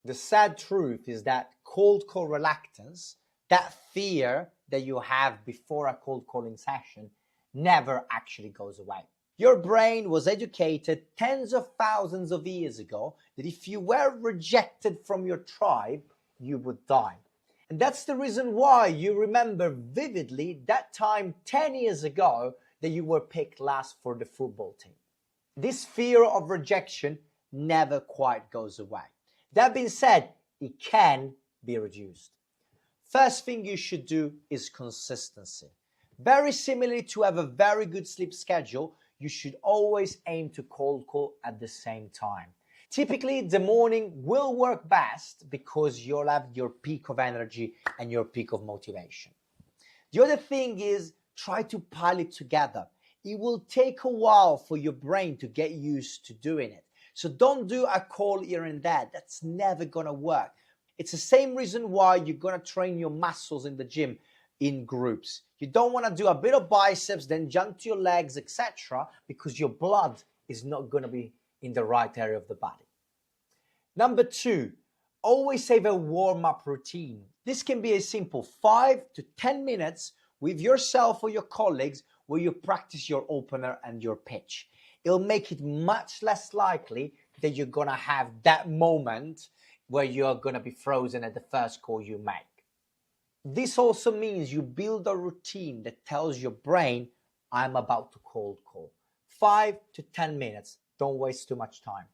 The sad truth is that cold call reluctance, that fear that you have before a cold calling session, never actually goes away. Your brain was educated tens of thousands of years ago that if you were rejected from your tribe, you would die. And that's the reason why you remember vividly that time 10 years ago that you were picked last for the football team. This fear of rejection never quite goes away. That being said, it can be reduced. First thing you should do is consistency. Very similarly to have a very good sleep schedule, you should always aim to cold call at the same time. Typically, the morning will work best because you'll have your peak of energy and your peak of motivation. The other thing is try to pile it together. It will take a while for your brain to get used to doing it. So don't do a call here and there. That's never going to work. It's the same reason why you're going to train your muscles in the gym in groups. You don't want to do a bit of biceps, then jump to your legs, etc., because your blood is not going to be in the right area of the body. Number 2, always have a warm-up routine. This can be a simple 5 to 10 minutes with yourself or your colleagues where you practice your opener and your pitch. It'll make it much less likely that you're going to have that moment where you're going to be frozen at the first call you make. This also means you build a routine that tells your brain, I'm about to cold call. 5 to 10 minutes. Don't waste too much time.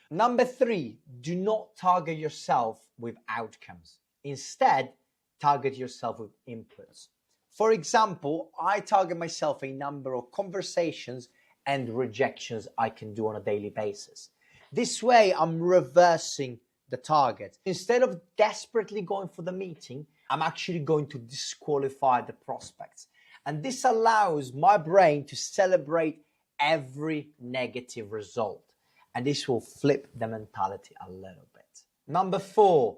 Number 3, do not target yourself with outcomes. Instead, target yourself with inputs. For example, I target myself a number of conversations and rejections I can do on a daily basis. This way, I'm reversing the target. Instead of desperately going for the meeting, I'm actually going to disqualify the prospects. And this allows my brain to celebrate every negative result. And this will flip the mentality a little bit. Number 4,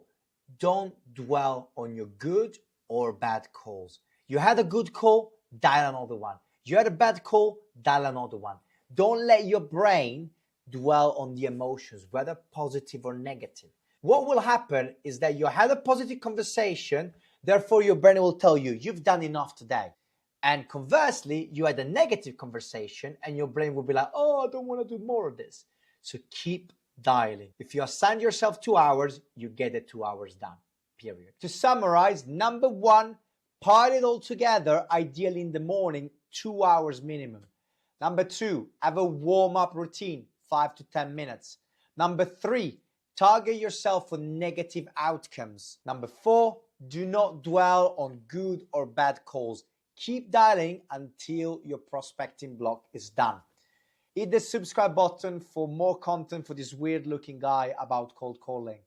don't dwell on your good or bad calls. You had a good call, dial another one. You had a bad call, dial another one. Don't let your brain dwell on the emotions, whether positive or negative. What will happen is that you had a positive conversation, therefore your brain will tell you, you've done enough today. And conversely, you had a negative conversation and your brain will be like, oh, I don't want to do more of this. So keep dialing. If you assign yourself 2 hours, you get the 2 hours done, period. To summarize, number 1, pile it all together, ideally in the morning, 2 hours minimum. Number 2, have a warm-up routine, 5 to 10 minutes. Number 3, target yourself for negative outcomes. Number 4, do not dwell on good or bad calls. Keep dialing until your prospecting block is done. Hit the subscribe button for more content for this weird looking guy about cold calling.